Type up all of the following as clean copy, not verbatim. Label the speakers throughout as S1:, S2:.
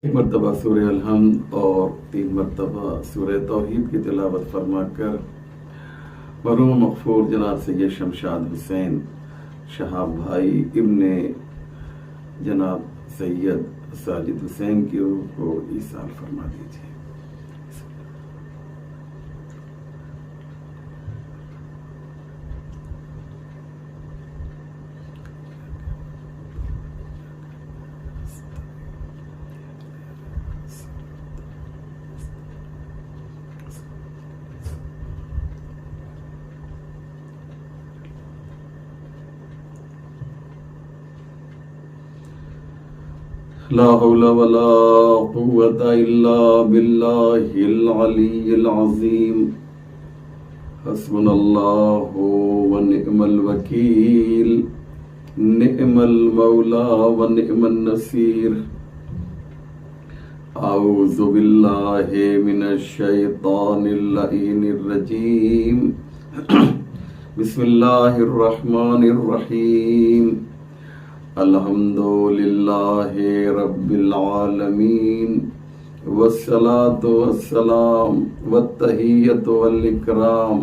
S1: ایک مرتبہ سورہ الحمد اور 3 مرتبہ سورہ توحید کی تلاوت فرما کر مرحوم مغفور جناب سید شمشاد حسین شہاب بھائی ابن جناب سید ساجد حسین کی روح کو ایصال فرما دیجیے۔ لا حول ولا قوة إلا بالله العلي العظيم حسبنا الله ونعم الوكيل نعم المولى ونعم النصير أعوذ بالله من الشيطان اللعين الرجيم بسم الله الرحمن الرحيم الحمد للہ رب العالمین والصلاة والسلام والتحیۃ والاکرام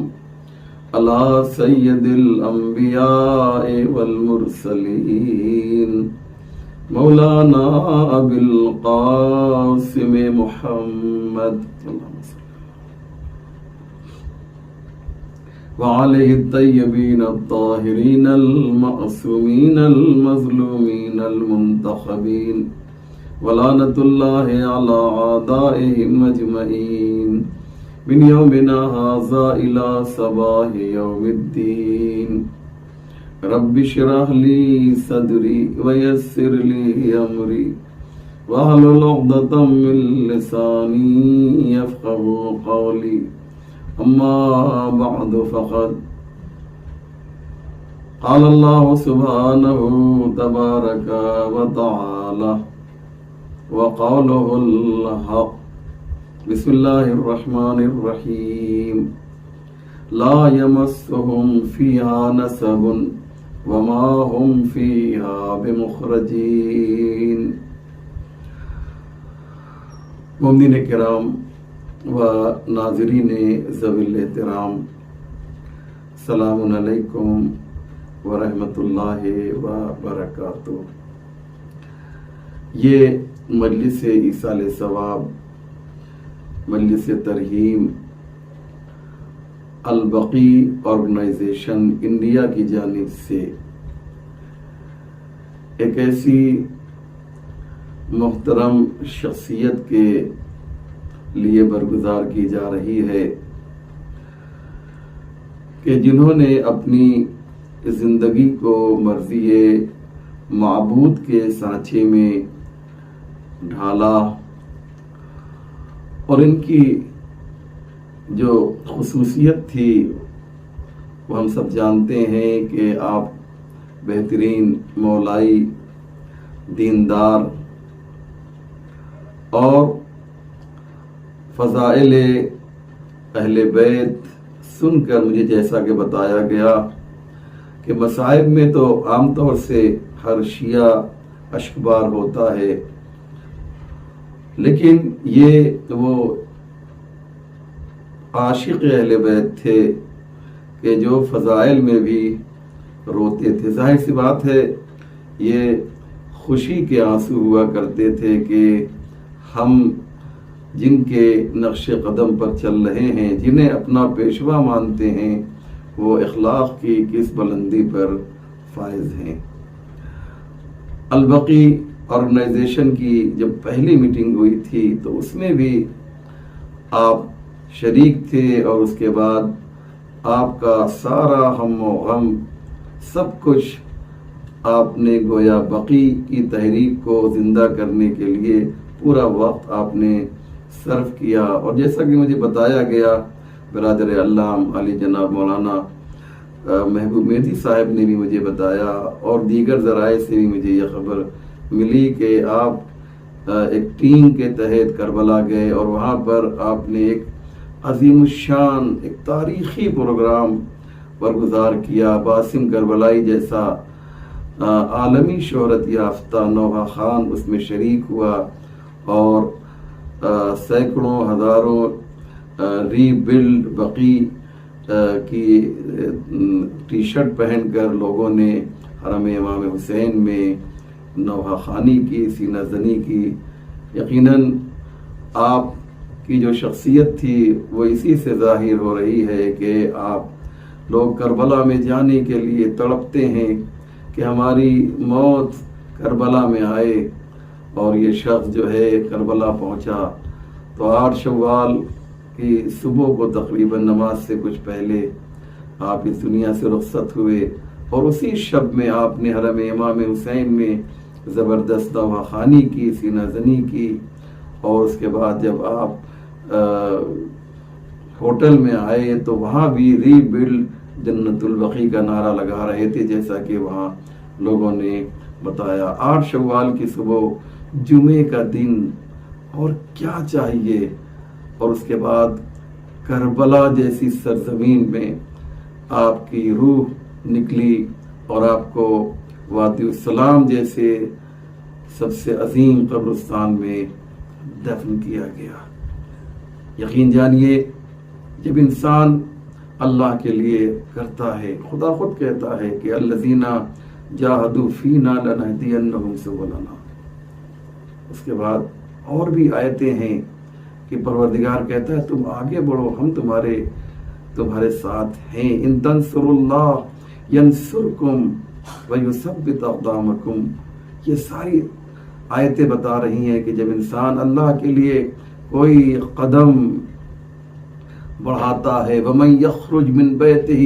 S1: علی سید الانبیاء والمرسلین مولانا ابی القاسم محمد وعليه الطيبين الطاهرين المعصومين المظلومين المنتخبين ولعنة الله على أعدائهم أجمعين من يومنا هذا إلى صباح يوم الدين رب اشرح لي صدري ويسر لي أمري واحلل عقدة من لساني يفقهوا قولي أما بعد فقد قال الله سبحانه تبارك وتعالى وقوله الحق بسم الله الرحمن الرحيم لا يمسهم فيها نسب وما هم فيها بمخرجين۔ مومنین کرام و ناظرین ذوی الاحترام، السلام علیکم ورحمۃ اللہ وبرکاتہ۔ یہ مجلس ایصال ثواب، مجلس ترحیم البقی آرگنائزیشن انڈیا کی جانب سے ایک ایسی محترم شخصیت کے لیے برگزار کی جا رہی ہے کہ جنہوں نے اپنی زندگی کو مرضی معبود کے سانچے میں ڈھالا، اور ان کی جو خصوصیت تھی وہ ہم سب جانتے ہیں کہ آپ بہترین مولائی، دیندار اور فضائل اہل بیت سن کر مجھے جیسا کہ بتایا گیا کہ مصائب میں تو عام طور سے ہر شیعہ اشکبار ہوتا ہے، لیکن یہ وہ عاشق اہل بیت تھے کہ جو فضائل میں بھی روتے تھے۔ ظاہر سی بات ہے یہ خوشی کے آنسو ہوا کرتے تھے کہ ہم جن کے نقش قدم پر چل رہے ہیں، جنہیں اپنا پیشوا مانتے ہیں، وہ اخلاق کی کس بلندی پر فائز ہیں۔ البقی آرگنائزیشن کی جب پہلی میٹنگ ہوئی تھی تو اس میں بھی آپ شریک تھے، اور اس کے بعد آپ کا سارا ہم و غم سب کچھ آپ نے گویا بقی کی تحریک کو زندہ کرنے کے لیے پورا وقت آپ نے صرف کیا۔ اور جیسا کہ مجھے بتایا گیا، برادر علام علی جناب مولانا محبوب مہدی صاحب نے بھی مجھے بتایا، اور دیگر ذرائع سے بھی مجھے یہ خبر ملی کہ آپ ایک ٹیم کے تحت کربلا گئے، اور وہاں پر آپ نے ایک عظیم الشان، ایک تاریخی پروگرام برگزار کیا۔ باسم کربلائی جیسا عالمی شہرت یافتہ نوحہ خان اس میں شریک ہوا، اور سینکڑوں ہزاروں ری بلڈ بقی کی ٹی شرٹ پہن کر لوگوں نے حرم امام حسین میں نوحہ خوانی کی، سینہ زنی کی۔ یقیناً آپ کی جو شخصیت تھی وہ اسی سے ظاہر ہو رہی ہے کہ آپ لوگ کربلا میں جانے کے لیے تڑپتے ہیں کہ ہماری موت کربلا میں آئے، اور یہ شخص جو ہے کربلا پہنچا تو 8 شوال کی صبح کو تقریباً نماز سے کچھ پہلے آپ اس دنیا سے رخصت ہوئے، اور اسی شب میں آپ نے حرم امام حسین میں زبردست نوحہ خوانی کی، سینہ زنی کی، اور اس کے بعد جب آپ ہوٹل میں آئے تو وہاں بھی ری بلڈ جنت البقیع کا نعرہ لگا رہے تھے، جیسا کہ وہاں لوگوں نے بتایا۔ 8 شوال کی صبح، جمعے کا دن، اور کیا چاہیے۔ اور اس کے بعد کربلا جیسی سرزمین میں آپ کی روح نکلی اور آپ کو وادی السلام جیسے سب سے عظیم قبرستان میں دفن کیا گیا۔ یقین جانیے، جب انسان اللہ کے لیے کرتا ہے، خدا خود کہتا ہے کہ الذین جاہدوا فینا لنہدینہم سبلنا۔ اس کے بعد اور بھی آیتیں ہیں کہ پروردگار کہتا ہے تم آگے بڑھو، ہم تمہارے ساتھ ہیں۔ ان تنصروا اللہ ینصرکم ویثبت اقدامکم۔ یہ ساری آیتیں بتا رہی ہیں کہ جب انسان اللہ کے لیے کوئی قدم بڑھاتا ہے، وَمَن يَخْرُجْ مِن بَيْتِهِ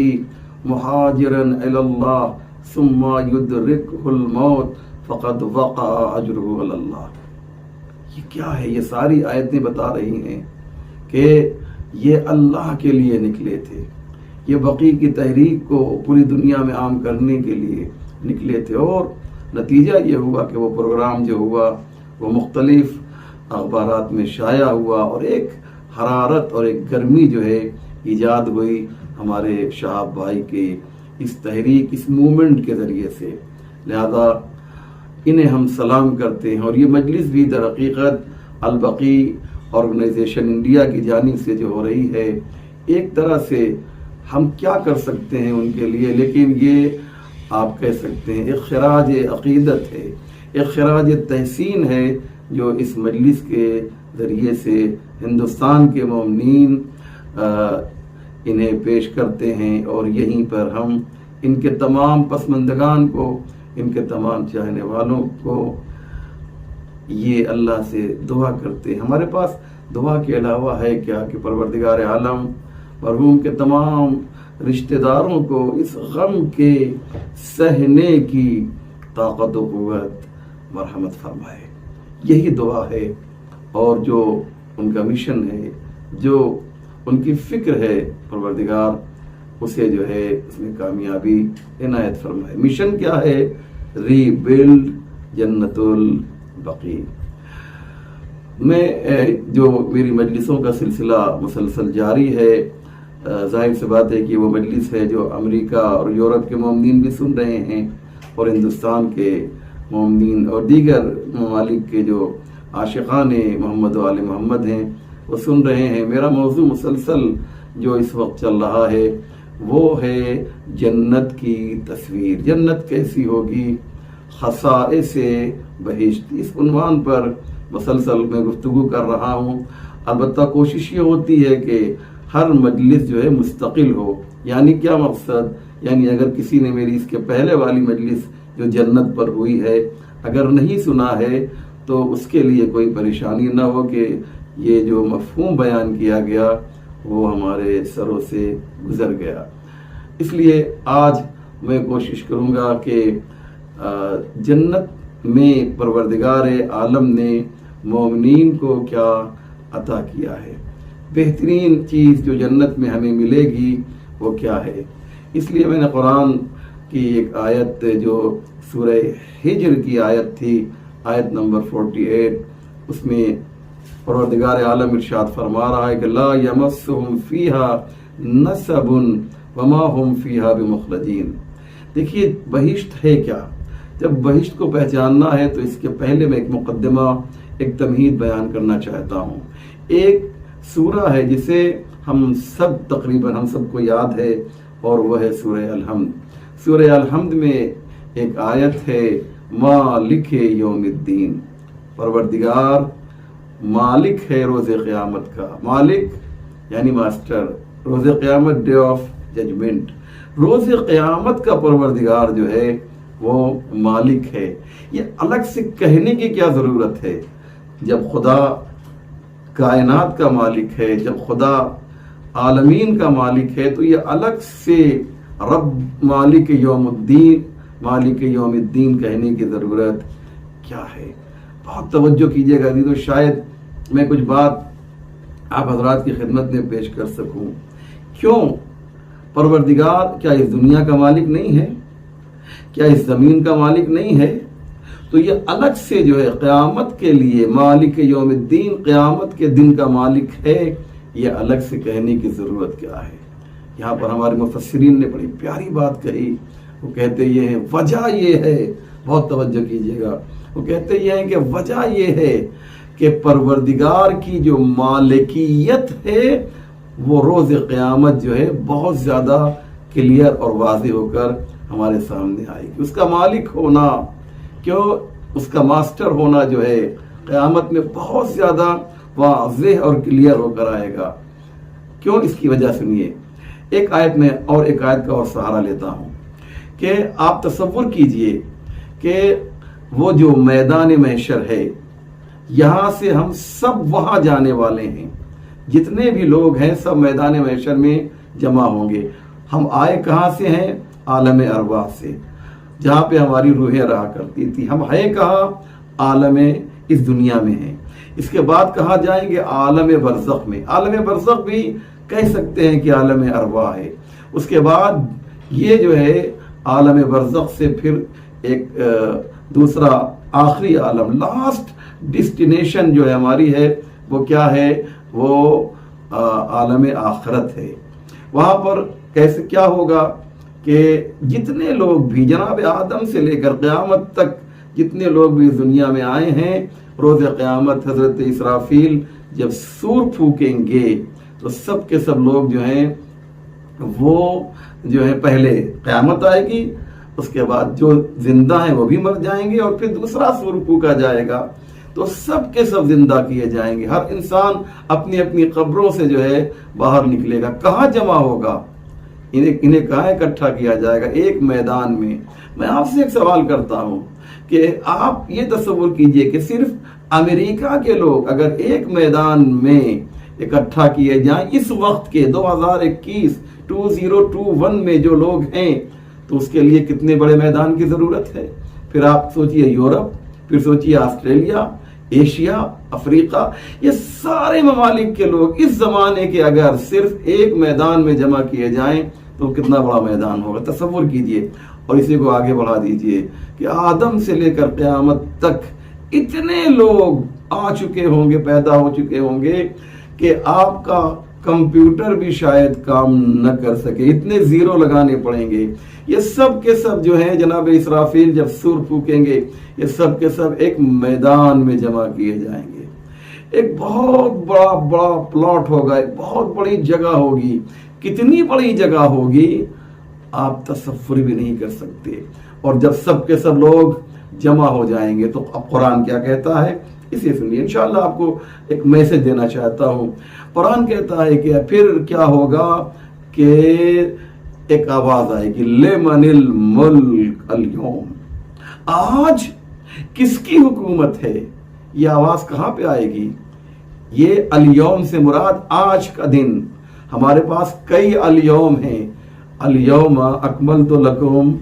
S1: مُهَاجِرًا إِلَى اللَّهِ ثُمَّ يُدْرِكْهُ الْمَوْتُ فَقَدْ وَقَعَ أَجْرُهُ عَلَى اللَّهِ۔ یہ کیا ہے؟ یہ ساری آیتیں بتا رہی ہیں کہ یہ اللہ کے لیے نکلے تھے، یہ بقیع کی تحریک کو پوری دنیا میں عام کرنے کے لیے نکلے تھے، اور نتیجہ یہ ہوا کہ وہ پروگرام جو ہوا وہ مختلف اخبارات میں شائع ہوا، اور ایک حرارت اور ایک گرمی جو ہے ایجاد ہوئی ہمارے شہاب بھائی کے اس تحریک، اس موومنٹ کے ذریعے سے۔ لہذا انہیں ہم سلام کرتے ہیں، اور یہ مجلس بھی در حقیقت البقیع آرگنائزیشن انڈیا کی جانب سے جو ہو رہی ہے، ایک طرح سے ہم کیا کر سکتے ہیں ان کے لیے، لیکن یہ آپ کہہ سکتے ہیں ایک خراج عقیدت ہے، ایک خراج تحسین ہے جو اس مجلس کے ذریعے سے ہندوستان کے مومنین انہیں پیش کرتے ہیں، اور یہیں پر ہم ان کے تمام پسماندگان کو، ان کے تمام چاہنے والوں کو یہ اللہ سے دعا کرتے ہیں۔ ہمارے پاس دعا کے علاوہ ہے کیا کہ پروردگار عالم مرحوم کے تمام رشتہ داروں کو اس غم کے سہنے کی طاقت و قوت مرحمت فرمائے، یہی دعا ہے۔ اور جو ان کا مشن ہے، جو ان کی فکر ہے، پروردگار اسے جو ہے اس میں کامیابی عنایت فرمائے۔ مشن کیا ہے؟ ری بلڈ جنت البقیع۔ میں جو میری مجلسوں کا سلسلہ مسلسل جاری ہے، ظاہر سی بات ہے کہ وہ مجلس ہے جو امریکہ اور یورپ کے مومنین بھی سن رہے ہیں، اور ہندوستان کے مومنین اور دیگر ممالک کے جو عاشقان محمد و آل محمد ہیں وہ سن رہے ہیں۔ میرا موضوع مسلسل جو اس وقت چل رہا ہے وہ ہے جنت کی تصویر، جنت کیسی ہوگی، خصائص بہشت۔ اس عنوان پر مسلسل میں گفتگو کر رہا ہوں۔ البتہ کوشش یہ ہوتی ہے کہ ہر مجلس جو ہے مستقل ہو۔ یعنی کیا مقصد؟ یعنی اگر کسی نے میری اس کے پہلے والی مجلس جو جنت پر ہوئی ہے اگر نہیں سنا ہے تو اس کے لیے کوئی پریشانی نہ ہو کہ یہ جو مفہوم بیان کیا گیا وہ ہمارے سروں سے گزر گیا۔ اس لیے آج میں کوشش کروں گا کہ جنت میں پروردگار عالم نے مومنین کو کیا عطا کیا ہے، بہترین چیز جو جنت میں ہمیں ملے گی وہ کیا ہے۔ اس لیے میں نے قرآن کی ایک آیت جو سورہ ہجر کی آیت تھی، آیت نمبر 48، اس میں پروردگار عالم ارشاد فرما رہا ہے کہ لا یمسہم فیہا نصب وما ہم فیہا بمخرجین۔ دیکھیے بہشت ہے کیا؟ جب بہشت کو پہچاننا ہے تو اس کے پہلے میں ایک مقدمہ، ایک تمہید بیان کرنا چاہتا ہوں۔ ایک سورہ ہے جسے ہم سب کو یاد ہے، اور وہ ہے سورہ الحمد۔ سورہ الحمد میں ایک آیت ہے مالک یوم الدین، پروردگار مالک ہے روز قیامت کا۔ مالک یعنی ماسٹر، روز قیامت ڈے آف ججمنٹ، روز قیامت کا پروردگار جو ہے وہ مالک ہے۔ یہ الگ سے کہنے کی کیا ضرورت ہے؟ جب خدا کائنات کا مالک ہے، جب خدا عالمین کا مالک ہے، تو یہ الگ سے رب مالک یوم الدین کہنے کی ضرورت کیا ہے؟ بہت توجہ کیجیے گا، تو شاید میں کچھ بات آپ حضرات کی خدمت میں پیش کر سکوں۔ کیوں پروردگار کیا اس دنیا کا مالک نہیں ہے؟ کیا اس زمین کا مالک نہیں ہے؟ تو یہ الگ سے جو ہے قیامت کے لیے مالک یوم الدین، قیامت کے دن کا مالک ہے، یہ الگ سے کہنے کی ضرورت کیا ہے؟ یہاں پر ہمارے مفسرین نے بڑی پیاری بات کہی۔ وہ کہتے یہ ہیں وجہ یہ ہے، بہت توجہ کیجیے گا، وہ کہتے یہ ہیں کہ وجہ یہ ہے کہ پروردگار کی جو مالکیت ہے وہ روز قیامت جو ہے بہت زیادہ کلیئر اور واضح ہو کر ہمارے سامنے آئے گی۔ اس کا مالک ہونا، کیوں اس کا ماسٹر ہونا جو ہے قیامت میں بہت زیادہ واضح اور کلیئر ہو کر آئے گا۔ کیوں؟ اس کی وجہ سنیے۔ ایک آیت میں اور ایک آیت کا اور سہارا لیتا ہوں کہ آپ تصور کیجئے کہ وہ جو میدان محشر ہے، یہاں سے ہم سب وہاں جانے والے ہیں، جتنے بھی لوگ ہیں سب میدان محشر میں جمع ہوں گے۔ ہم آئے کہاں سے ہیں؟ عالم ارواح سے، جہاں پہ ہماری روحیں رہا کرتی تھی۔ ہم ہیں کہاں؟ عالم اس دنیا میں ہیں۔ اس کے بعد کہاں جائیں گے؟ عالم برزخ میں۔ عالم برزخ بھی کہہ سکتے ہیں کہ عالم ارواح ہے۔ اس کے بعد یہ جو ہے عالم برزخ سے پھر ایک دوسرا آخری عالم، لاسٹ ڈیسٹینیشن جو ہے ہماری ہے، وہ کیا ہے؟ وہ عالم آخرت ہے۔ وہاں پر کیسے کیا ہوگا کہ جتنے لوگ بھی جناب آدم سے لے کر قیامت تک جتنے لوگ بھی اس دنیا میں آئے ہیں، روز قیامت حضرت اسرافیل جب سور پھونکیں گے تو سب کے سب لوگ جو ہیں وہ جو ہے پہلے قیامت آئے گی، اس کے بعد جو زندہ ہیں وہ بھی مر جائیں گے، اور پھر دوسرا سور پھونکا جائے گا تو سب کے سب زندہ کیے جائیں گے۔ ہر انسان اپنی اپنی قبروں سے جو ہے باہر نکلے گا۔ کہاں جمع ہوگا؟ انہیں کہاں اکٹھا کیا جائے گا؟ ایک میدان میں۔ میں آپ سے ایک سوال کرتا ہوں کہ آپ یہ تصور کیجئے کہ صرف امریکہ کے لوگ اگر ایک میدان میں اکٹھا کیے جائیں، اس وقت کے 2021 میں جو لوگ ہیں، تو اس کے لیے کتنے بڑے میدان کی ضرورت ہے؟ پھر آپ سوچئے یورپ، پھر سوچئے آسٹریلیا، ایشیا، افریقہ، یہ سارے ممالک کے لوگ اس زمانے کے اگر صرف ایک میدان میں جمع کیے جائیں تو کتنا بڑا میدان ہوگا؟ تصور کیجئے، اور اسی کو آگے بڑھا دیجئے کہ آدم سے لے کر قیامت تک اتنے لوگ آ چکے ہوں گے، پیدا ہو چکے ہوں گے کہ آپ کا کمپیوٹر بھی شاید کام نہ کر سکے، اتنے زیرو لگانے پڑیں گے۔ یہ سب کے سب جو ہیں جناب اسرافیل جب سور پھونکیں گے، یہ سب کے سب ایک میدان میں جمع کیے جائیں گے۔ ایک بہت بڑا پلاٹ ہوگا، ایک بہت بڑی جگہ ہوگی۔ کتنی بڑی جگہ ہوگی آپ تصور بھی نہیں کر سکتے۔ اور جب سب کے سب لوگ جمع ہو جائیں گے تو اب قرآن کیا کہتا ہے اسے سنیے۔ انشاءاللہ آپ کو ایک میسج دینا چاہتا ہوں۔ قرآن کہتا ہے کہ پھر کیا ہوگا کہ ایک آواز آئے گی، لمن الملک اليوم، آج کس کی حکومت ہے؟ یہ آواز کہاں پہ آئے گی؟ یہ الیوم سے مراد آج کا دن۔ ہمارے پاس کئی الیوم ہیں، الیوم اکملت لکم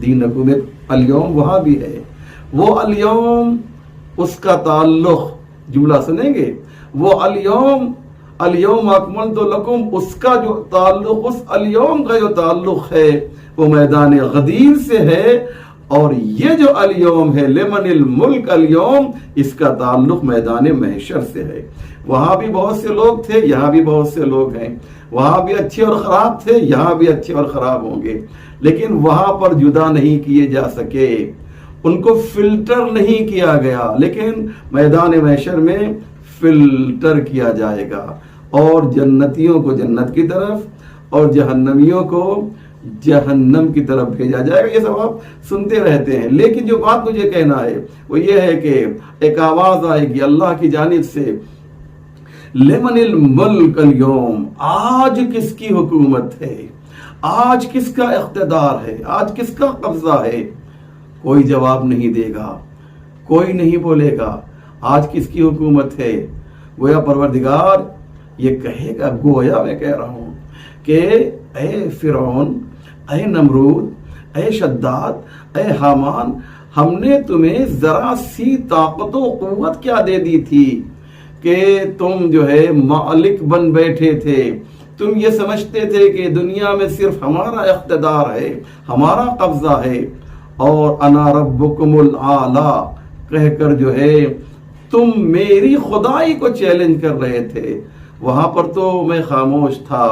S1: دینکم، الیوم وہاں بھی ہے۔ وہ الیوم، اس کا تعلق، جملہ سنیں گے، وہ الیوم اکملت لکم، اس کا جو تعلق، اس الیوم کا جو تعلق ہے وہ میدان غدیر سے ہے، اور یہ جو الیوم ہے لمن الملک الیوم، اس کا تعلق میدان محشر سے ہے۔ وہاں بھی بہت سے لوگ تھے، یہاں بھی بہت سے لوگ ہیں۔ وہاں بھی اچھے اور خراب تھے، یہاں بھی اچھے اور خراب ہوں گے، لیکن وہاں پر جدا نہیں کیے جا سکے۔ ان کو فلٹر نہیں کیا گیا، لیکن میدان محشر میں فلٹر کیا جائے گا، اور جنتیوں کو جنت کی طرف اور جہنمیوں کو جہنم کی طرف بھیجا جائے گا۔ یہ سب آپ سنتے رہتے ہیں، لیکن جو بات مجھے کہنا ہے وہ یہ ہے کہ ایک آواز آئے گی اللہ کی جانب سے، لمن الملک اليوم، آج کس کی حکومت ہے، آج کس کا اقتدار ہے، آج کس کا قبضہ ہے؟ کوئی جواب نہیں دے گا، کوئی نہیں بولے گا آج کس کی حکومت ہے۔ گویا پروردگار یہ کہے گا، گویا میں کہہ رہا ہوں کہ اے فرعون، اے نمرود، اے شداد، اے حامان، ہم نے تمہیں ذرا سی طاقت و قوت کیا دے دی تھی کہ تم جو ہے مالک بن بیٹھے تھے، تم یہ سمجھتے تھے کہ دنیا میں صرف ہمارا اقتدار ہے، ہمارا قبضہ ہے، اور انا ربکم الاعلی کہہ کر جو ہے تم میری خدائی کو چیلنج کر رہے تھے۔ وہاں پر تو میں خاموش تھا،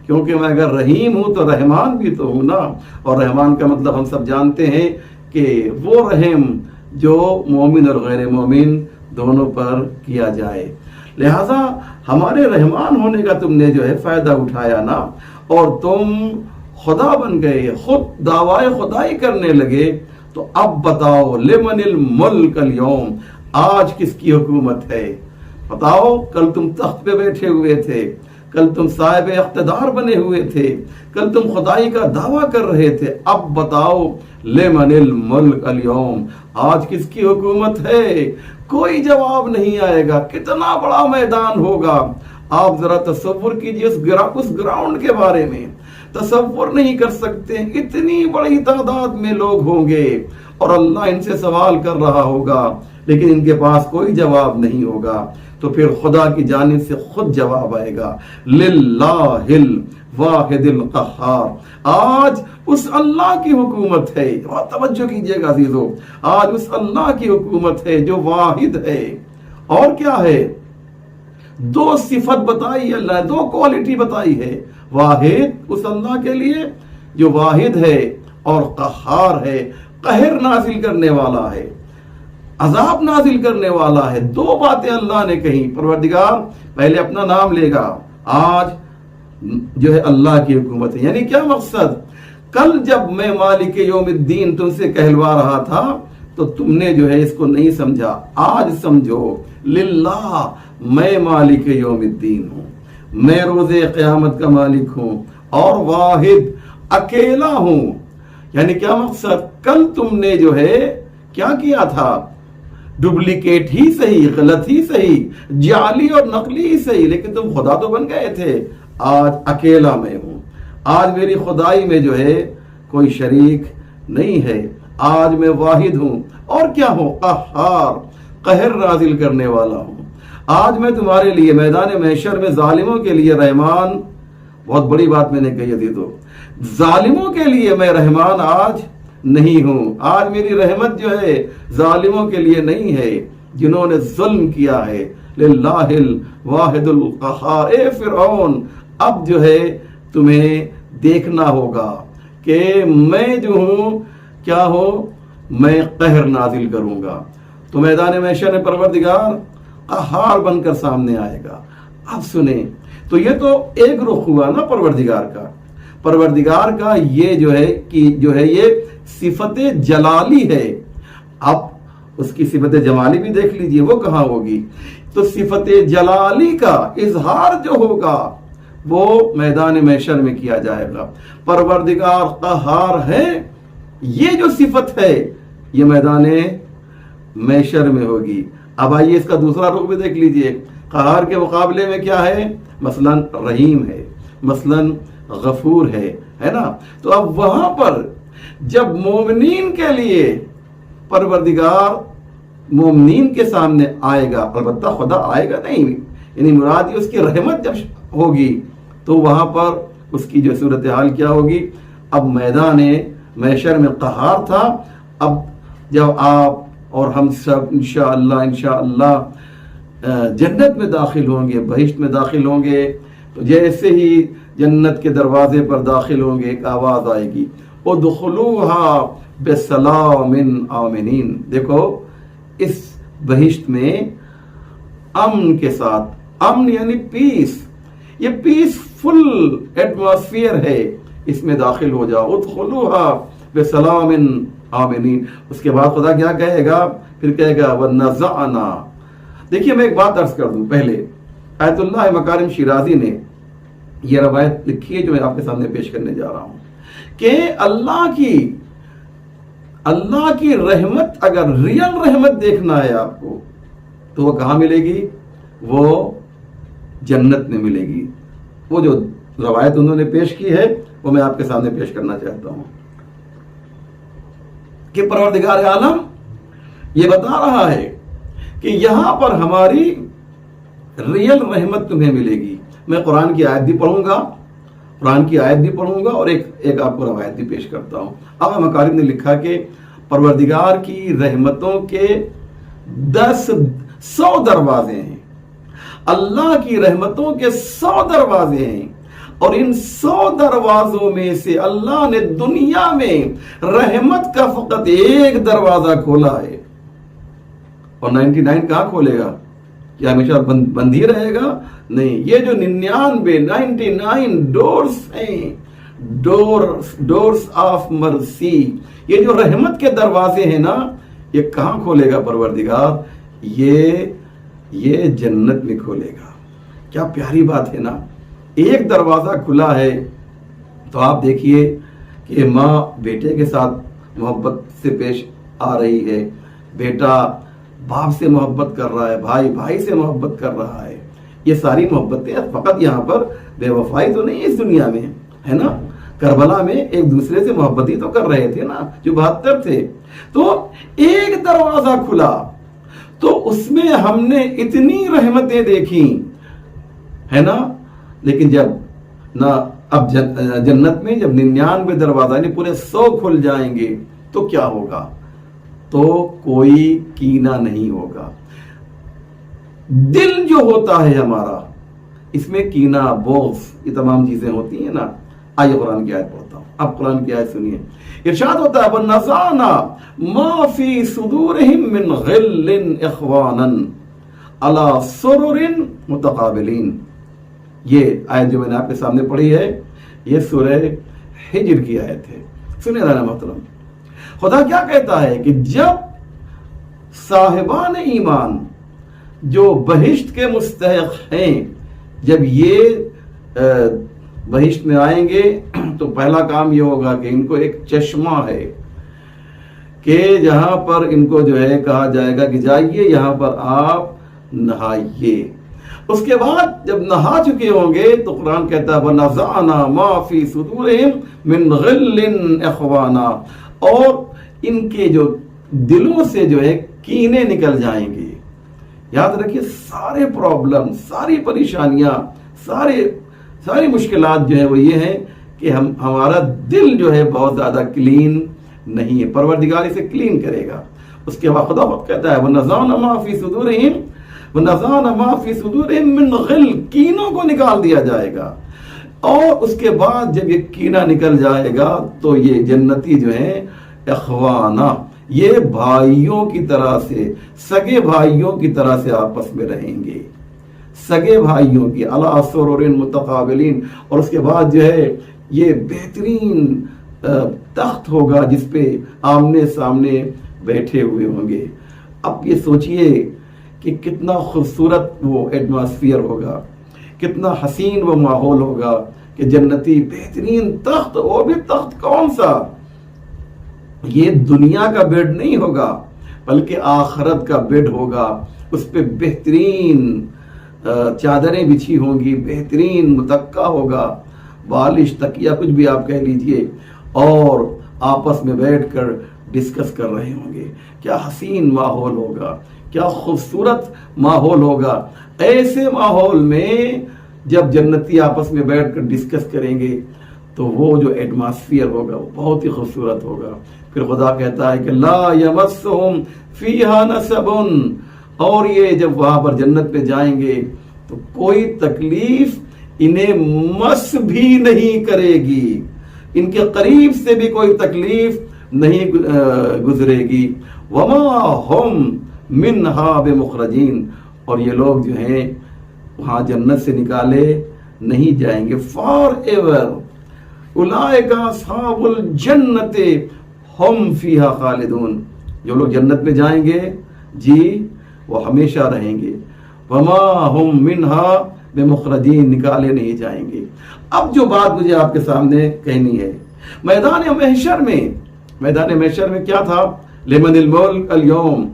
S1: کیونکہ میں اگر رحیم ہوں تو رحمان بھی تو ہوں نا، اور رحمان کا مطلب ہم سب جانتے ہیں کہ وہ رحم جو مومن اور غیر مومن دونوں پر کیا جائے۔ لہذا ہمارے رحمان ہونے کا تم نے جو ہے فائدہ اٹھایا نا، اور تم خدا بن گئے، خود دعوائے خدائی کرنے لگے۔ تو اب بتاؤ لمن الملک اليوم، آج کس کی حکومت ہے؟ بتاؤ، کل تم تخت پہ بیٹھے ہوئے تھے، کل تم صاحب اقتدار بنے ہوئے تھے، کل تم خدائی کا دعویٰ کر رہے تھے، اب بتاؤ لمن الملک اليوم، آج کس کی حکومت ہے؟ کوئی جواب نہیں آئے گا۔ کتنا بڑا میدان ہوگا، آپ ذرا تصور کیجئے اس گراؤنڈ کے بارے میں، تصور نہیں کر سکتے، اتنی بڑی تعداد میں لوگ ہوں گے اور اللہ ان سے سوال کر رہا ہوگا، لیکن ان کے پاس کوئی جواب نہیں ہوگا۔ تو پھر خدا کی جانب سے خود جواب آئے گا، للہ الواحد القہار، آج اس اللہ کی حکومت ہے۔ اور توجہ کیجئے گا عزیزو، آج اس اللہ کی حکومت ہے جو واحد ہے۔ اور کیا ہے؟ دو صفت بتائی اللہ، دو کوالٹی بتائی ہے۔ واحد اس اللہ کے لیے جو واحد ہے، اور قہار ہے، قہر نازل کرنے والا ہے، عذاب نازل کرنے والا ہے۔ دو باتیں اللہ نے کہیں۔ پروردگار پہلے اپنا نام لے گا، آج جو ہے اللہ کی حکومت ہے۔ یعنی کیا مقصد؟ کل جب میں مالک یوم الدین تم سے کہلوا رہا تھا تو تم نے جو ہے اس کو نہیں سمجھا، آج سمجھو، للہ، میں مالک یوم الدین ہوں، میں روز قیامت کا مالک ہوں، اور واحد، اکیلا ہوں۔ یعنی کیا مقصد؟ کل تم نے جو ہے کیا کیا تھا؟ ڈپلیکیٹ ہی صحیح، غلط ہی صحیح، جعلی اور نقلی ہی صحیح، لیکن تم خدا تو بن گئے تھے۔ آج اکیلا میں ہوں، آج میری خدائی میں جو ہے کوئی شریک نہیں ہے، آج میں واحد ہوں، اور کیا ہوں؟ قہار، قہر نازل کرنے والا ہوں۔ آج میں تمہارے لیے میدان محشر میں ظالموں کے لیے رحمان، بہت بڑی بات میں نے کہی عزیزو، ظالموں کے لیے میں رحمان آج نہیں ہوں۔ آج میری رحمت جو ہے ظالموں کے لیے نہیں ہے جنہوں نے ظلم کیا ہے۔ للہ الواحد القہار۔ اے فرعون، اب جو ہے تمہیں دیکھنا ہوگا کہ میں جو ہوں کیا ہوں، میں قہر نازل کروں گا۔ تو میدان محشر میں پروردگار قہار بن کر سامنے آئے گا۔ اب سنیں، تو یہ تو ایک رخ ہوا نا پروردگار کا یہ جو ہے یہ صفت جلالی ہے۔ اب اس کی صفت جمالی بھی دیکھ لیجئے، وہ کہاں ہوگی؟ تو صفت جلالی کا اظہار جو ہوگا وہ میدان محشر میں کیا جائے گا۔ پروردگار قہار ہے، یہ جو صفت ہے یہ میدان محشر میں ہوگی۔ اب آئیے اس کا دوسرا رخ بھی دیکھ لیجئے، قہار کے مقابلے میں کیا ہے؟ مثلا رحیم ہے، مثلا غفور ہے نا۔ تو اب وہاں پر جب مومنین کے لیے پروردگار مومنین کے سامنے آئے گا، البتہ خدا آئے گا نہیں، یعنی مراد یہ اس کی رحمت جب ہوگی تو وہاں پر اس کی جو صورتحال کیا ہوگی؟ اب میدان محشر میں قہار تھا، اب جب آپ اور ہم سب انشاءاللہ جنت میں داخل ہوں گے، بہشت میں داخل ہوں گے، تو جیسے ہی جنت کے دروازے پر داخل ہوں گے ایک آواز آئے گی، ادخلوها بسلام آمنین. دیکھو اس بہشت میں امن کے ساتھ, امن یعنی پیس, یہ پیس فل ایٹماسفیئر ہے, اس میں داخل ہو جاؤ. ادخلوها بسلام آمنین. اس کے بعد خدا کیا کہے گا؟ پھر کہے گا وَنَزَعْنَا. دیکھیے میں ایک بات عرض کر دوں پہلے. آیت اللہ مکارم شیرازی نے یہ روایت لکھی ہے جو میں آپ کے سامنے پیش کرنے جا رہا ہوں کہ اللہ کی رحمت, اگر ریئل رحمت دیکھنا ہے آپ کو تو وہ کہاں ملے گی؟ وہ جنت میں ملے گی. وہ جو روایت انہوں نے پیش کی ہے وہ میں آپ کے سامنے پیش کرنا چاہتا ہوں کہ پروردگار عالم یہ بتا رہا ہے کہ یہاں پر ہماری ریئل رحمت تمہیں ملے گی. میں قرآن کی آیت بھی پڑھوں گا اور ایک آپ کو روایت بھی پیش کرتا ہوں. اب مکارم نے لکھا کہ پروردگار کی رحمتوں کے 100 دروازے ہیں, اللہ کی رحمتوں کے 100 دروازے ہیں, اور ان 100 دروازوں میں سے اللہ نے دنیا میں رحمت کا فقط ایک دروازہ کھولا ہے, اور 99 کہاں کھولے گا؟ کیا ہمیشہ بند ہی رہے گا؟ نہیں. یہ جو 99 ڈورز ہیں, ڈورز آف مرسی, یہ جو رحمت کے دروازے ہیں نا, یہ کہاں کھولے گا پروردگار؟ یہ جنت میں کھولے گا. کیا پیاری بات ہے نا. ایک دروازہ کھلا ہے تو آپ دیکھیے کہ ماں بیٹے کے ساتھ محبت سے پیش آ رہی ہے, بیٹا باپ سے محبت کر رہا ہے, بھائی بھائی سے محبت کر رہا ہے. یہ ساری محبتیں فقط یہاں پر بے وفائی تو نہیں اس دنیا میں ہے نا. کربلا میں ایک دوسرے سے محبت ہی تو کر رہے تھے نا جو 72 تھے. تو ایک دروازہ کھلا تو اس میں ہم نے اتنی رحمتیں دیکھی ہے نا. لیکن جب نہ اب جنت میں جب 99 دروازہ یعنی پورے 100 کھل جائیں گے تو کیا ہوگا؟ تو کوئی کینہ نہیں ہوگا. دل جو ہوتا ہے ہمارا, اس میں کینہ, بغض, یہ تمام چیزیں ہوتی ہیں نا. آئیے قرآن کی آیت پڑھتا ہوں, اب قرآن کی آیت سنیے. ارشاد ہوتا ہے وَنَزَعْنَا مَا فِي صُدُورِهِم مِّنْ غِلٍّ إِخْوَانًا عَلَى سُرُرٍ مُتَقَابِلِينَ. یہ آیت جو میں نے آپ کے سامنے پڑھی ہے یہ سورہ ہجر کی آیت ہے. سنیں ذرا محترم, خدا کیا کہتا ہے کہ جب صاحبان ایمان جو بہشت کے مستحق ہیں, جب یہ بہشت میں آئیں گے تو پہلا کام یہ ہوگا کہ ان کو ایک چشمہ ہے کہ جہاں پر ان کو جو ہے کہا جائے گا کہ جائیے یہاں پر آپ نہائیے. اس کے بعد جب نہا چکے ہوں گے تو قرآن کہتا ہے وَنَزَعْنَا مَا فِي صُدُورِهِم مِّنْ غِلٍّ إِخْوَانًا, اور ان کے جو دلوں سے جو ہے کینے نکل جائیں گے. یاد رکھیے سارے پرابلم, ساری پریشانیاں, ساری مشکلات جو ہے وہ یہ ہیں کہ ہمارا دل جو ہے بہت زیادہ کلین نہیں ہے. پروردگار اسے کلین کرے گا. اس کے بعد خدا خود کہتا ہے وَنَزَعْنَا مَا فِي صُدُورِهِم وَنَزَعْنَا مَا فِي صُدُورِهِم مِّنْ غِلٍّ, کینوں کو نکال دیا جائے گا. اور اس کے بعد جب یہ کینہ نکل جائے گا تو یہ جنتی جو ہیں اخوانا, یہ بھائیوں کی طرح سے, سگے بھائیوں کی طرح سے آپس میں رہیں گے, سگے بھائیوں کی علی سرر متقابلین. اور اس کے بعد جو ہے یہ بہترین تخت ہوگا جس پہ آمنے سامنے بیٹھے ہوئے ہوں گے. اب یہ سوچئے کہ کتنا خوبصورت وہ ایٹماسفیئر ہوگا, کتنا حسین وہ ماحول ہوگا کہ جنتی بہترین تخت, وہ بھی تخت کون سا؟ یہ دنیا کا بیڈ نہیں ہوگا بلکہ آخرت کا بیڈ ہوگا. اس پہ بہترین چادریں بچھی ہوں گی, بہترین متکا ہوگا, بالش, تکیہ, کچھ بھی آپ کہہ لیجئے, اور آپس میں بیٹھ کر ڈسکس کر رہے ہوں گے. کیا حسین ماحول ہوگا, کیا خوبصورت ماحول ہوگا. ایسے ماحول میں جب جنتی آپس میں بیٹھ کر ڈسکس کریں گے تو وہ جو ایٹماسفیئر ہوگا وہ بہت ہی خوبصورت ہوگا. پھر خدا کہتا ہے کہ لا یمسہم فیہا نصب, اور یہ جب وہاں پر جنت پہ جائیں گے تو کوئی تکلیف انہیں مس بھی نہیں کرے گی, ان کے قریب سے بھی کوئی تکلیف نہیں گزرے گی. وما ہم منہا بمخرجین، اور یہ لوگ جو ہیں وہاں جنت سے نکالے نہیں جائیں گے فار ایور. اولئک اصحاب الجنت ہم فیہا خالدون، جو لوگ جنت میں جائیں گے جی وہ ہمیشہ رہیں گے. وما ہم منہا بمخرجین، نکالے نہیں جائیں گے. اب جو بات مجھے آپ کے سامنے کہنی ہے، میدان محشر میں کیا تھا؟ لمن الملک اليوم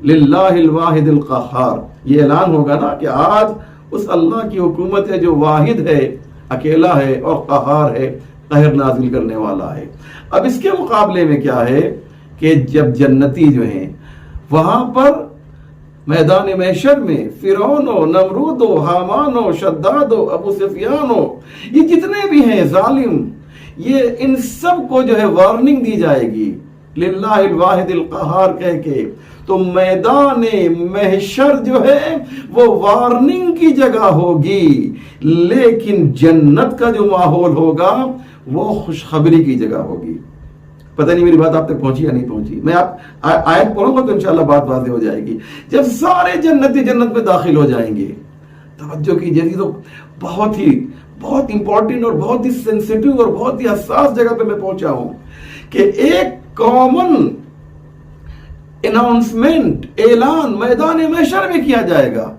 S1: للہ الواحد القہار. یہ اعلان ہوگا نا کہ آج اس اللہ کی حکومت ہے جو واحد ہے، اکیلا ہے اور قہار ہے، قہر نازل کرنے والا ہے. اب اس کے مقابلے میں کیا ہے کہ جب جنتی جو ہیں وہاں پر میدان محشر میں فرعون و نمرود و حامان و شداد و ابو سفیان و یہ جتنے بھی ہیں ظالم، یہ ان سب کو جو ہے وارننگ دی جائے گی للہ الواحد القہار کہہ کے. تو میدان محشر جو ہے وہ وارننگ کی جگہ ہوگی، لیکن جنت کا جو ماحول ہوگا وہ خوشخبری کی جگہ ہوگی. پتہ نہیں میری بات آپ تک پہنچی یا نہیں پہنچی. میں آیت پڑھوں گا تو انشاءاللہ بات واضح ہو جائے گی. جب سارے جنتی جنت میں داخل ہو جائیں گے، توجہ کیجیے، تو بہت امپورٹنٹ اور بہت ہی سینسیٹیو اور بہت ہی حساس جگہ پہ میں پہنچا ہوں کہ ایک کامن اناؤنسمنٹ، اعلان میدان محشر میں کیا جائے گا.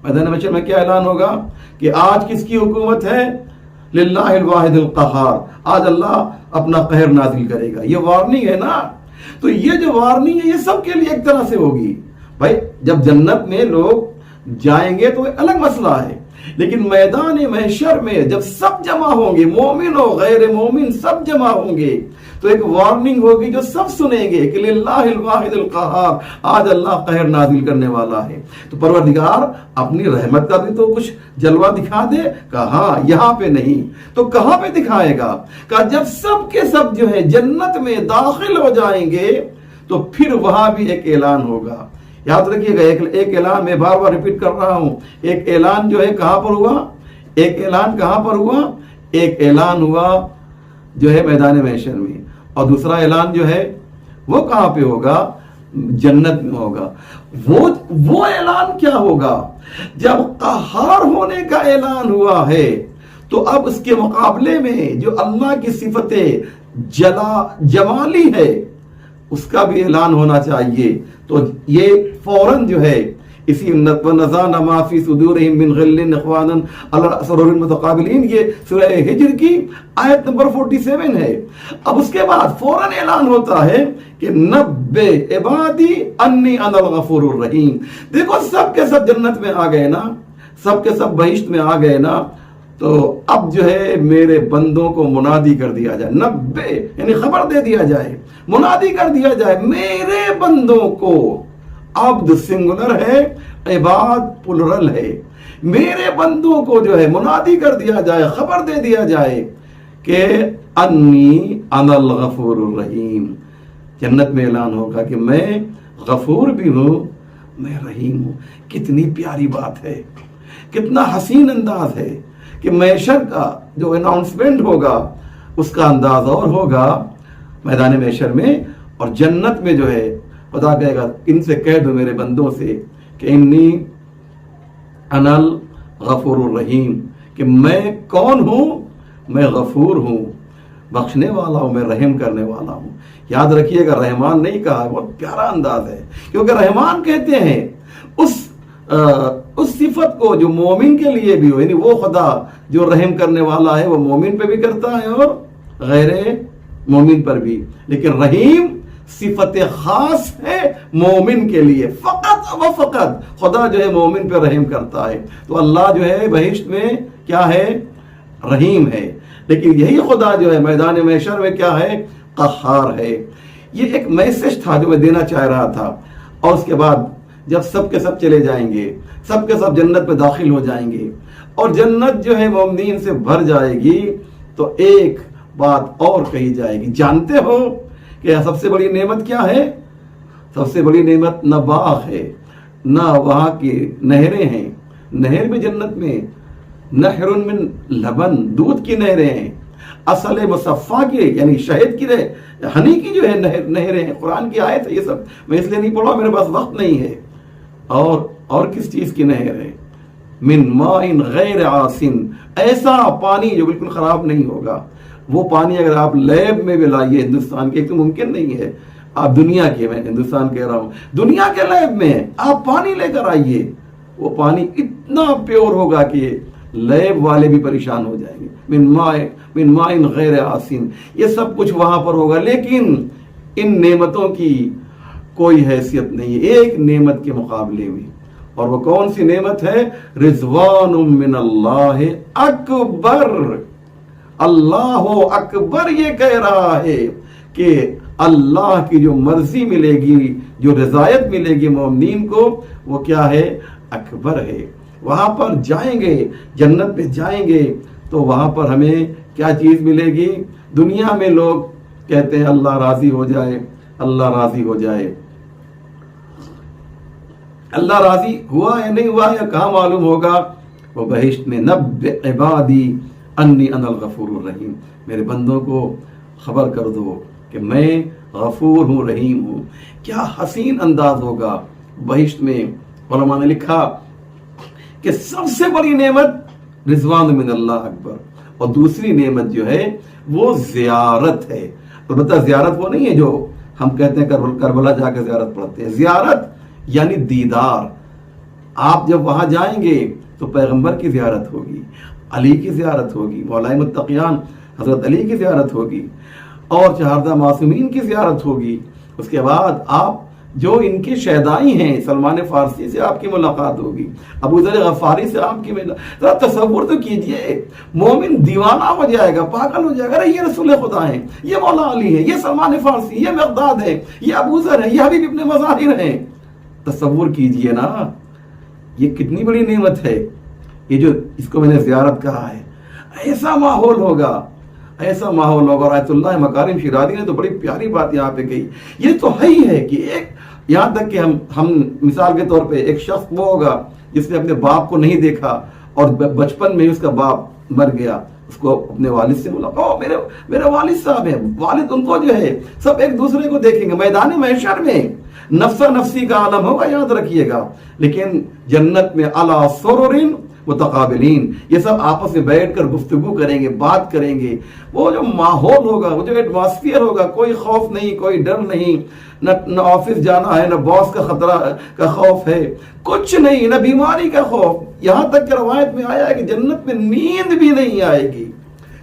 S1: میدان محشر میں کیا اعلان ہوگا کہ آج کس کی حکومت ہے؟ للہ الواحد القہار. آج اللہ اپنا قہر نازل کرے گا. یہ وارننگ ہے نا. تو یہ جو وارننگ ہے یہ سب کے لیے ایک طرح سے ہوگی. بھائی جب جنت میں لوگ جائیں گے تو الگ مسئلہ ہے، لیکن میدان محشر میں جب سب جمع ہوں گے، مومن و غیر مومن سب جمع ہوں گے، تو ایک وارننگ ہوگی جو سب سنیں گے کہ للہ الواحد القہار، آج اللہ قہر نازل کرنے والا ہے. تو پروردگار اپنی رحمت کا بھی تو کچھ جلوہ دکھا دے. کہاں؟ یہاں پہ نہیں تو کہاں پہ دکھائے گا؟ کہ جب سب کے سب جو ہے جنت میں داخل ہو جائیں گے تو پھر وہاں بھی ایک اعلان ہوگا. یاد رکھیے گا، ایک اعلان میں بار بار ریپیٹ کر رہا ہوں. ایک اعلان جو ہے کہاں پر ہوا؟ ایک اعلان کہاں پر ہوا؟ ایک اعلان ہوا جو ہے میدان محشر میں، اور دوسرا اعلان جو ہے وہ کہاں پہ ہوگا؟ جنت میں ہوگا. وہ اعلان کیا ہوگا؟ جب قہار ہونے کا اعلان ہوا ہے تو اب اس کے مقابلے میں جو اللہ کی صفت جمالی ہے اس کا بھی اعلان ہونا چاہیے. تو یہ فوراً جو ہے اسی وَنَزَعْنَا مَا فِي صُدُورِهِم مِّن غِلٍّ إِخْوَانًا عَلَىٰ سُرُرٍ مُتَقَابِلِينَ، یہ سورہ ہجر کی آیت نمبر 47 ہے. اب اس کے بعد فوراً اعلان ہوتا ہے کہ نَبِّئْ عِبَادِي أَنِّي أَنَا الْغَفُورُ الرَّحِيمُ. دیکھو سب کے سب جنت میں آ گئے نا، سب کے سب بہشت میں آ گئے نا، تو اب جو ہے میرے بندوں کو منادی کر دیا جائے. نبے یعنی خبر دے دیا جائے، منادی کر دیا جائے میرے بندوں کو. عبد سنگولر ہے، عباد پلرل ہے. میرے بندوں کو جو ہے منادی کر دیا جائے، خبر دے دیا جائے کہ انی انا الغفور الرحیم. جنت میں اعلان ہوگا کہ میں غفور بھی ہوں، میں رحیم ہوں. کتنی پیاری بات ہے، کتنا حسین انداز ہے کہ محشر کا جو اناؤنسمنٹ ہوگا اس کا انداز اور ہوگا میدان محشر میں. اور جنت میں جو ہے خدا کہے گا ان سے کہہ دو میرے بندوں سے کہ انی انا الغفور الرحیم، کہ میں کون ہوں؟ میں غفور ہوں، بخشنے والا ہوں، میں رحم کرنے والا ہوں. یاد رکھیے گا رحمان نہیں کہا، بہت پیارا انداز ہے، کیونکہ رحمان کہتے ہیں اس صفت کو جو مومن کے لیے بھی ہو، یعنی وہ خدا جو رحم کرنے والا ہے وہ مومن پہ بھی کرتا ہے اور غیر مومن پر بھی. لیکن رحیم صفت خاص ہے مومن کے لیے، فقط و فقط خدا جو ہے مومن پہ رحم کرتا ہے. تو اللہ جو ہے بہشت میں کیا ہے؟ رحیم ہے. لیکن یہی خدا جو ہے میدان محشر میں کیا ہے؟ قہار ہے. یہ ایک میسج تھا جو میں دینا چاہ رہا تھا. اور اس کے بعد جب سب کے سب چلے جائیں گے، سب کے سب جنت میں داخل ہو جائیں گے اور جنت جو ہے مومنین سے بھر جائے گی، تو ایک بات اور کہی جائے گی. جانتے ہو کہ سب سے بڑی نعمت کیا ہے؟ سب سے بڑی نعمت نہ باغ ہے، نہ وہاں کی نہریں ہیں. نہر بھی جنت میں، نہر من لبن، دودھ کی نہریں ہیں. اصل مصفا کی یعنی شہد کی ہنی کی جو ہے نہریں، قرآن کی آیت ہے یہ سب، میں اس لیے نہیں پڑھا میرے پاس وقت نہیں ہے. اور کس چیز کی نہر ہے؟ من ماء غیر آسن، ایسا پانی جو بالکل خراب نہیں ہوگا. وہ پانی اگر آپ لیب میں بھی لائیے ہندوستان کے، تو ممکن نہیں ہے. آپ دنیا کے، میں ہندوستان کہہ رہا ہوں، دنیا کے لیب میں آپ پانی لے کر آئیے، وہ پانی اتنا پیور ہوگا کہ لیب والے بھی پریشان ہو جائیں گے. من ماء غیر آسن، یہ سب کچھ وہاں پر ہوگا، لیکن ان نعمتوں کی کوئی حیثیت نہیں ہے ایک نعمت کے مقابلے میں. اور وہ کون سی نعمت ہے؟ رضوان من اللہ اکبر. اللہ اکبر یہ کہہ رہا ہے کہ اللہ کی جو مرضی ملے گی، جو رضایت ملے گی مومنین کو، وہ کیا ہے؟ اکبر ہے. وہاں پر جائیں گے، جنت میں جائیں گے تو وہاں پر ہمیں کیا چیز ملے گی؟ دنیا میں لوگ کہتے ہیں اللہ راضی ہو جائے، اللہ راضی ہو جائے. اللہ راضی ہوا یا نہیں ہوا یا کہاں معلوم ہوگا؟ وہ بہشت میں نبئ عبادی انی انا الغفور الرحیم، میرے بندوں کو خبر کر دو کہ میں غفور ہوں، رحیم ہوں. کیا حسین انداز ہوگا بہشت میں. علماء نے لکھا کہ سب سے بڑی نعمت رضوان من اللہ اکبر، اور دوسری نعمت جو ہے وہ زیارت ہے. البتہ زیارت وہ نہیں ہے جو ہم کہتے ہیں کربلا جا کے زیارت پڑھتے ہیں. زیارت یعنی دیدار. آپ جب وہاں جائیں گے تو پیغمبر کی زیارت ہوگی، علی کی زیارت ہوگی، مولا متقیان حضرت علی کی زیارت ہوگی، اور چہاردہ معصومین کی زیارت ہوگی. اس کے بعد آپ جو ان کے شہدائی ہیں، سلمان فارسی سے آپ کی ملاقات ہوگی، ابو ذر غفاری سے آپ کی ملاقات. ذرا تصور تو کیجئے، مومن دیوانہ ہو جائے گا، پاگل ہو جائے گا. ارے یہ رسول خدا ہیں، یہ مولا علی ہے، یہ سلمان فارسی، یہ مقداد ہے، یہ ابو ذر ہے، یہ حبیب ابن مظاہر ہیں. تصور کیجئے نا، یہ کتنی بڑی نعمت ہے. یہ جو اس کو میں نے زیارت کہا ہے، ایسا ماحول ہوگا، ایسا ماحول ہوگا. اور آیت اللہ مکارم شیرازی نے تو بڑی پیاری بات یہاں پہ کہی. یہ تو ہے ہی ہے کہ ایک یہاں تک کہ ہم مثال کے طور پہ ایک شخص وہ ہوگا جس نے اپنے باپ کو نہیں دیکھا اور بچپن میں اس کا باپ مر گیا، اس کو اپنے والد سے بولا او میرے والد صاحب ہیں. والد ان کو جو ہے سب ایک دوسرے کو دیکھیں گے میدان محشر میں، نفسا نفسی کا عالم ہوگا، یاد رکھیے گا. لیکن جنت میں علی سرر متقابلین، یہ سب آپس میں بیٹھ کر گفتگو کریں گے، بات کریں گے. وہ جو ماحول ہوگا، وہ جو ایٹماسفیئر ہوگا، کوئی خوف نہیں، کوئی ڈر نہیں، نہ آفس جانا ہے، نہ باس کا خطرہ کا خوف ہے، کچھ نہیں، نہ بیماری کا خوف. یہاں تک کہ روایت میں آیا ہے کہ جنت میں نیند بھی نہیں آئے گی،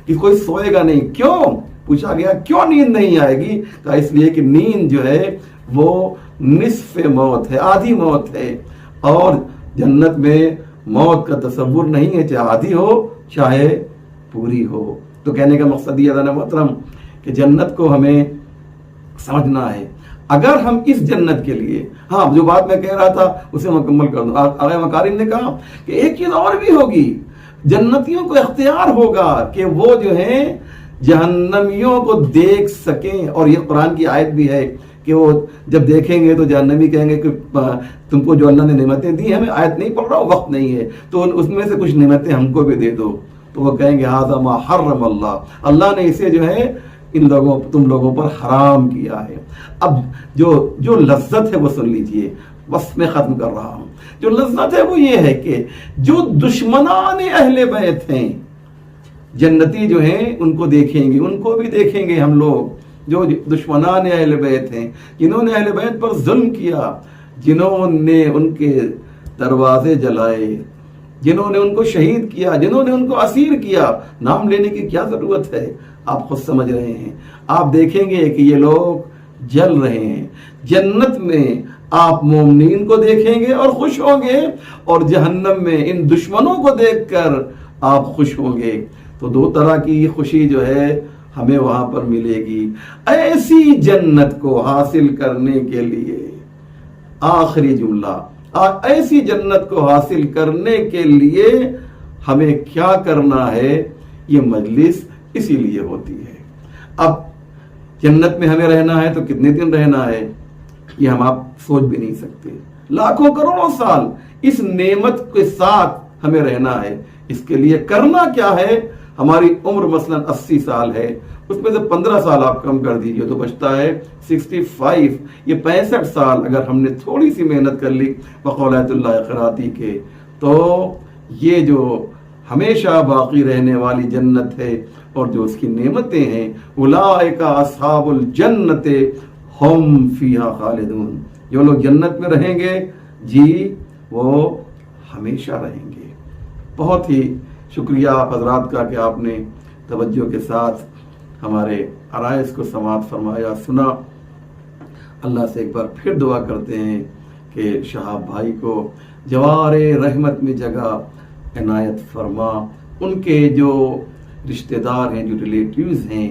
S1: کہ کوئی سوئے گا نہیں. کیوں؟ پوچھا گیا کیوں نیند نہیں آئے گی؟ کہا اس لیے کہ نیند جو ہے وہ نصف موت ہے، آدھی موت ہے. اور جنت میں موت کا تصور نہیں ہے، چاہے آدھی ہو چاہے پوری ہو. تو کہنے کا مقصد یہ ہے محترم کہ جنت کو ہمیں سمجھنا ہے. اگر ہم اس جنت کے لیے، ہاں جو بات میں کہہ رہا تھا اسے مکمل کر دوں. آقا مکارم نے کہا کہ ایک چیز اور بھی ہوگی، جنتیوں کو اختیار ہوگا کہ وہ جو ہیں جہنمیوں کو دیکھ سکیں. اور یہ قرآن کی آیت بھی ہے کہ وہ جب دیکھیں گے تو جہنمی کہیں گے کہ تم کو جو اللہ نے نعمتیں دی، ہمیں آیت نہیں پڑھ رہا ہوں، وقت نہیں ہے، تو اس میں سے کچھ نعمتیں ہم کو بھی دے دو. تو وہ کہیں گے ھذا ما حرم اللہ، اللہ نے اسے جو ہے تم لوگوں پر حرام کیا ہے. اب جو لذت ہے وہ سن لیجئے، بس میں ختم کر رہا ہوں. جو لذت ہے وہ یہ ہے کہ جو دشمنان اہل بیت ہیں، جنتی جو ہیں ان کو دیکھیں گے، ان کو بھی دیکھیں گے ہم لوگ. جو دشمنان اہل بیت ہیں، جنہوں نے اہل بیت پر ظلم کیا، جنہوں نے ان کے دروازے جلائے، جنہوں نے ان کو شہید کیا، جنہوں نے ان کو اسیر کیا. نام لینے کی کیا ضرورت ہے، آپ خود سمجھ رہے ہیں. آپ دیکھیں گے کہ یہ لوگ جل رہے ہیں. جنت میں آپ مومنین کو دیکھیں گے اور خوش ہوں گے، اور جہنم میں ان دشمنوں کو دیکھ کر آپ خوش ہوں گے. تو دو طرح کی خوشی جو ہے ہمیں وہاں پر ملے گی. ایسی جنت کو حاصل کرنے کے لیے، آخری جملہ، ایسی جنت کو حاصل کرنے کے لیے ہمیں کیا کرنا ہے؟ یہ مجلس اسی لیے ہوتی ہے. اب جنت میں ہمیں رہنا ہے تو کتنے دن رہنا ہے یہ ہم آپ سوچ بھی نہیں سکتے. لاکھوں کروڑوں سال اس نعمت کے ساتھ ہمیں رہنا ہے. اس کے لیے کرنا کیا ہے؟ ہماری عمر مثلا 80 سال ہے، اس میں سے 15 سال آپ کم کر دیجئے تو بچتا ہے 65۔ یہ 65 سال اگر ہم نے تھوڑی سی محنت کر لی بقول آیت اللہ قراتی کے، تو یہ جو ہمیشہ باقی رہنے والی جنت ہے اور جو اس کی نعمتیں ہیں، اولئک اصحاب الجنت ہم فیہا خالدون، جو لوگ جنت میں رہیں گے جی وہ ہمیشہ رہیں گے۔ بہت ہی شکریہ آپ حضرات کا کہ آپ نے توجہ کے ساتھ ہمارے عرائض کو سماعت فرمایا، سنا۔ اللہ سے ایک بار پھر دعا کرتے ہیں کہ شہاب بھائی کو جوار رحمت میں جگہ عنایت فرما، ان کے جو رشتہ دار ہیں، جو ریلیٹیوز ہیں،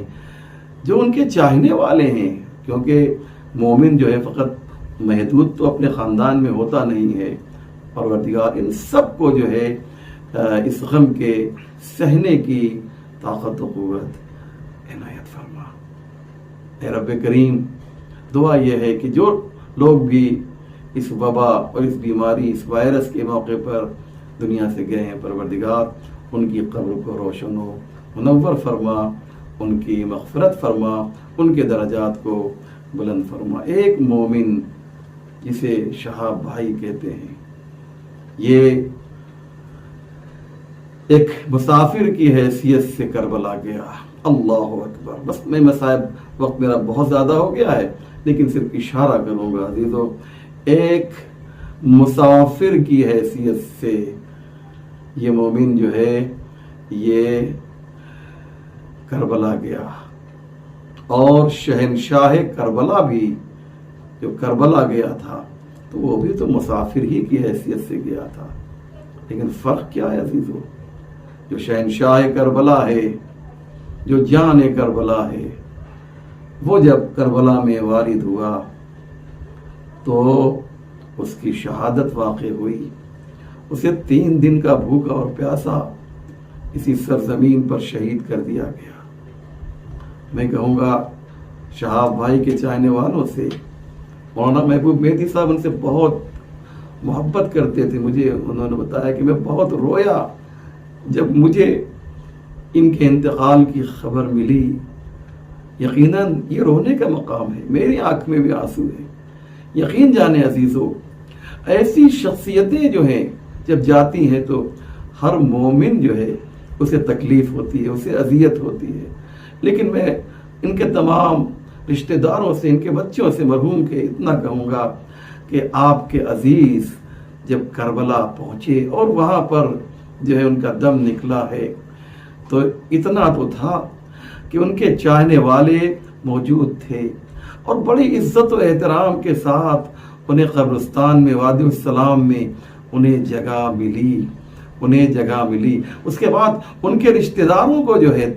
S1: جو ان کے چاہنے والے ہیں، کیونکہ مومن جو ہے فقط محدود تو اپنے خاندان میں ہوتا نہیں ہے، پروردگار ان سب کو جو ہے اس غم کے سہنے کی طاقت و قوت عنایت فرما۔ اے رب کریم، دعا یہ ہے کہ جو لوگ بھی اس وبا اور اس بیماری، اس وائرس کے موقع پر دنیا سے گئے ہیں، پروردگار ان کی قبر کو روشن و منور فرما، ان کی مغفرت فرما، ان کے درجات کو بلند فرما۔ ایک مومن جسے شہاب بھائی کہتے ہیں، یہ ایک مسافر کی حیثیت سے کربلا گیا۔ اللہ اکبر۔ بس میں صاحب وقت میرا بہت زیادہ ہو گیا ہے، لیکن صرف اشارہ کروں گا عزیزو، ایک مسافر کی حیثیت سے یہ مومن جو ہے یہ کربلا گیا، اور شہنشاہ کربلا بھی جو کربلا گیا تھا تو وہ بھی تو مسافر ہی کی حیثیت سے گیا تھا، لیکن فرق کیا ہے عزیزو؟ جو شہنشاہ کربلا ہے، جو جان کربلا ہے، وہ جب کربلا میں وارد ہوا تو اس کی شہادت واقع ہوئی، اسے 3 دن کا بھوکا اور پیاسا اسی سرزمین پر شہید کر دیا گیا۔ میں کہوں گا شہاب بھائی کے چاہنے والوں سے، مولانا محبوب مہدی صاحب ان سے بہت محبت کرتے تھے، مجھے انہوں نے بتایا کہ میں بہت رویا جب مجھے ان کے انتقال کی خبر ملی۔ یقیناً یہ رونے کا مقام ہے، میری آنکھ میں بھی آنسو ہے۔ یقین جانے عزیزو، ایسی شخصیتیں جو ہیں جب جاتی ہیں تو ہر مومن جو ہے اسے تکلیف ہوتی ہے، اسے اذیت ہوتی ہے، لیکن میں ان کے تمام رشتہ داروں سے، ان کے بچوں سے، مرحوم کے اتنا کہوں گا کہ آپ کے عزیز جب کربلا پہنچے اور وہاں پر جو ہے ان کا دم نکلا ہے تو اتنا تو تھا کہ ان کے چاہنے والے موجود تھے اور بڑی عزت و احترام کے ساتھ انہیں قبرستان میں، وادی السلام میں انہیں جگہ ملی۔ اس کے بعد ان کے رشتہ داروں کو جو ہے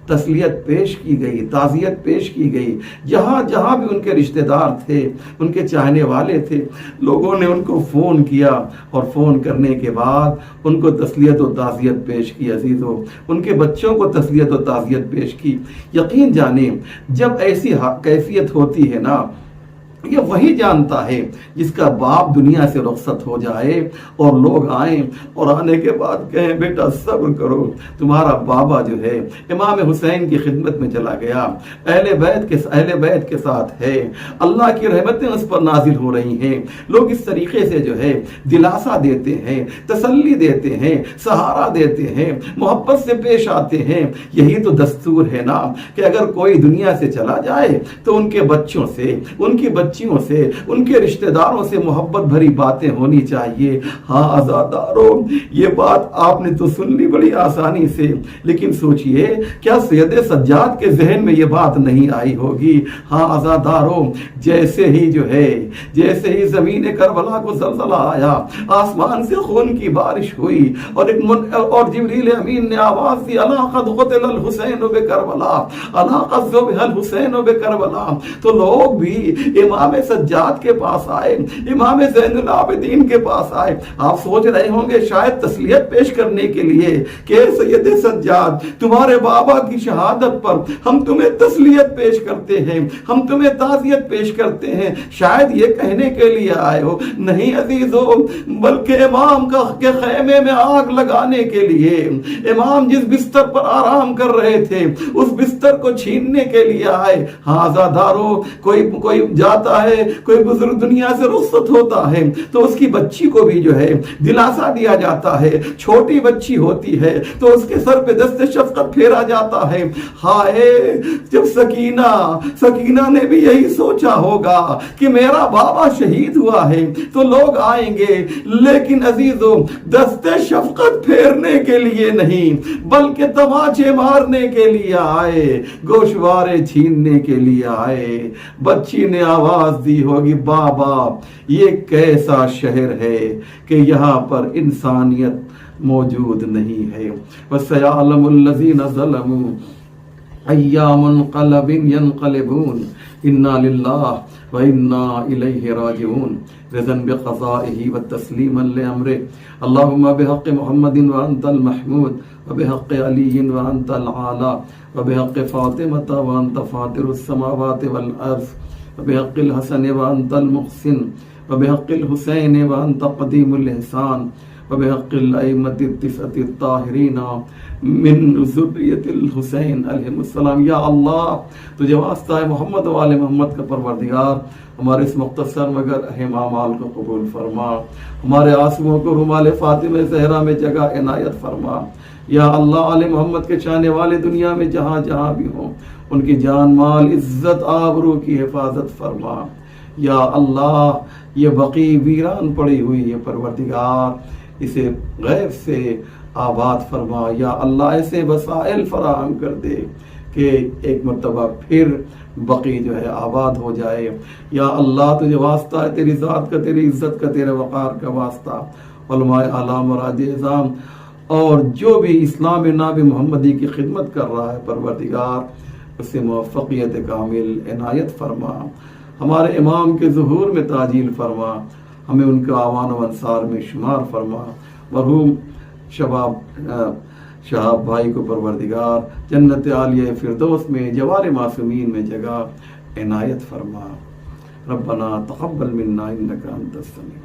S1: تسلیت پیش کی گئی، تعزیت پیش کی گئی، جہاں جہاں بھی ان کے رشتہ دار تھے، ان کے چاہنے والے تھے، لوگوں نے ان کو فون کیا اور فون کرنے کے بعد ان کو تسلیت و تعزیت پیش کی عزیزو، ان کے بچوں کو تسلیت و تعزیت پیش کی۔ یقین جانیں جب ایسی کیفیت ہوتی ہے نا، یہ وہی جانتا ہے جس کا باپ دنیا سے رخصت ہو جائے اور لوگ آئیں اور آنے کے بعد کہیں بیٹا صبر کرو، تمہارا بابا جو ہے امام حسین کی خدمت میں چلا گیا، اہل بیت کے ساتھ ہے، اللہ کی رحمتیں اس پر نازل ہو رہی ہیں۔ لوگ اس طریقے سے جو ہے دلاسا دیتے ہیں، تسلی دیتے ہیں، سہارا دیتے ہیں، محبت سے پیش آتے ہیں۔ یہی تو دستور ہے نا کہ اگر کوئی دنیا سے چلا جائے تو ان کے بچوں سے، ان کی بچیوں سے، ان کے رشتہ داروں سے محبت بھری باتیں ہونی چاہیے۔ ہاں عزاداروں، یہ بات آپ نے تو سن لی بڑی آسانی سے، لیکن سوچئے کیا سید سجاد کے ذہن میں یہ بات نہیں آئی ہوگی؟ ہاں عزاداروں، جیسے ہی زمین کربلا کو زلزلہ آیا، آسمان سے خون کی بارش ہوئی اور جبریل امین نے آواز دی، الا قد قتل الحسین بکربلا، الا قد ذبح الحسین بکربلا، تو لوگ بھی امام سجاد کے پاس آئے، امام زین العابدین کے پاس آئے۔ آپ سوچ رہے ہوں گے شاید تسلیت پیش کرنے کے لیے کہ سید سجاد تمہارے بابا کی شہادت پر ہم تمہیں تسلیت پیش کرتے ہیں، ہم تمہیں تعزیت پیش کرتے ہیں، شاید یہ کہنے کے لیے آئے ہو۔ نہیں عزیزو، بلکہ امام کے خیمے میں آگ لگانے کے لیے، امام جس بستر پر آرام کر رہے تھے اس بستر کو چھیننے کے لیے آئے۔ ہاں عزادارو، کوئی جاتا ہے، کوئی بزرگ دنیا سے رخصت ہوتا ہے تو اس کی بچی کو بھی جو ہے دلاسا دیا جاتا ہے، چھوٹی بچی ہوتی ہے تو اس کے سر پہ دست شفقت پھیرا جاتا ہے۔ ہائے، جب سکینہ نے بھی یہی سوچا ہوگا کہ میرا بابا شہید ہوا ہے تو لوگ آئیں گے، لیکن عزیزو دست شفقت پھیرنے کے لیے نہیں بلکہ تماچے مارنے کے لیے آئے، گوشوارے چھیننے کے لیے آئے۔ بچی نے آواز دی ہوگی، بابا یہ کیسا شہر ہے کہ یہاں پر انسانیت موجود نہیں ہے۔ وَسَيَعْلَمُ الَّذِينَ ظَلَمُوا أَيَّ مُنقَلَبٍ يَنقَلِبُونَ إِنَّا لِلَّهِ وَإِنَّا إِلَيْهِ راجعون رضا بقضائه وتسليما لأمره اللهم بحق محمد وأنت المحمود وبحق علي وأنت العالى وبحق فاطمة وأنت فاطر السماوات والأرض وبحق الحسن وأنت المحسن وبحق الحسين وأنت قديم الإحسان وبحق الأئمة التسعة الطاهرين من ذریۃ الحسین علیہ السلام۔ یا اللہ تجھے واسطہ ہے محمد و آل محمد کا پروردگار، ہمارے اس مختصر مگر اہم اعمال کو قبول فرما، ہمارے آنسوؤں کو رومال فاطمہ زہرا میں جگہ عنایت فرما۔ یا اللہ آل محمد کے چاہنے والے دنیا میں جہاں جہاں بھی ہوں ان کی جان مال عزت آبرو کی حفاظت فرما۔ یا اللہ یہ بقیع ویران پڑی ہوئی ہے پروردگار، اسے غیب سے آباد فرما۔ یا اللہ ایسے وسائل فراہم کر دے کہ ایک مرتبہ پھر بقیع جو ہے آباد ہو جائے۔ یا اللہ تجھے واسطہ ہے تیری ذات کا، تیری عزت کا، تیرے وقار کا واسطہ، علماء اعلیٰ مراد اعظام اور جو بھی اسلام نبی محمدی کی خدمت کر رہا ہے پروردگار اسے موفقیت کامل عنایت فرما۔ ہمارے امام کے ظہور میں تعجیل فرما، ہمیں ان کے اعوان و انصار میں شمار فرما۔ مرحوم شہاب بھائی کو پروردگار جنت عالیہ فردوس میں جوار معصومین میں جگہ عنایت فرما۔ ربنا تقبل منا انک انت السمیع